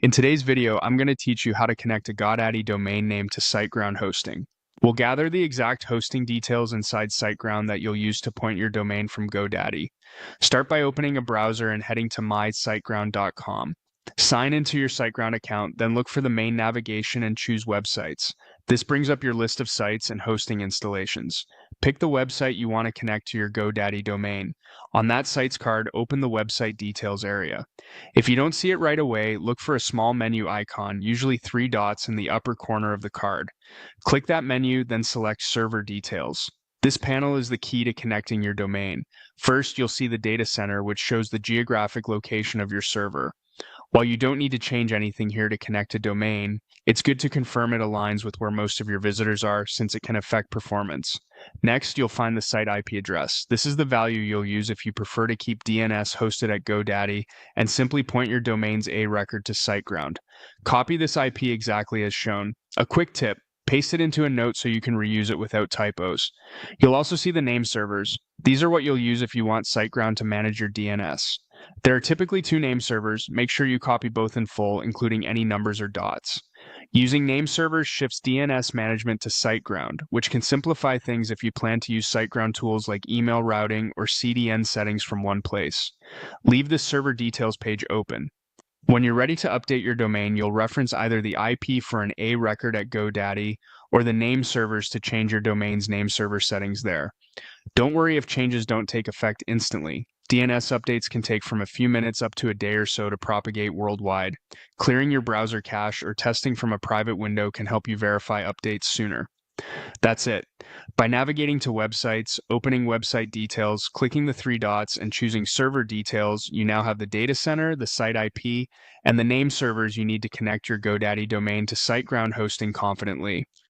In today's video, I'm going to teach you how to connect a Godaddy domain name to Siteground hosting. We'll gather the exact hosting details inside Siteground that you'll use to point your domain from Godaddy. Start by opening a browser and heading to mysiteground.com. Sign into your Siteground account, then look for the main navigation and choose Websites. This brings up your list of sites and hosting installations. Pick the website you want to connect to your Godaddy domain. On that site's card, open the website details area. If you don't see it right away, look for a small menu icon, usually 3 dots in the upper corner of the card. Click that menu, then select Server Details. This panel is the key to connecting your domain. First, you'll see the data center, which shows the geographic location of your server. While you don't need to change anything here to connect a domain, it's good to confirm it aligns with where most of your visitors are, since it can affect performance. Next, you'll find the site IP address. This is the value you'll use if you prefer to keep DNS hosted at Godaddy and simply point your domain's A record to SiteGround. Copy this IP exactly as shown. A quick tip: paste it into a note so you can reuse it without typos. You'll also see the name servers. These are what you'll use if you want SiteGround to manage your DNS. There are typically 2 name servers. Make sure you copy both in full, including any numbers or dots. Using name servers shifts DNS management to SiteGround, which can simplify things if you plan to use SiteGround tools like email routing or CDN settings from one place. Leave the server details page open. When you're ready to update your domain, you'll reference either the IP for an A record at GoDaddy or the name servers to change your domain's name server settings there. Don't worry if changes don't take effect instantly. DNS updates can take from a few minutes up to a day or so to propagate worldwide. Clearing your browser cache or testing from a private window can help you verify updates sooner. That's it. By navigating to websites, opening website details, clicking the 3 dots, and choosing server details, you now have the data center, the site IP, and the name servers you need to connect your GoDaddy domain to SiteGround hosting confidently.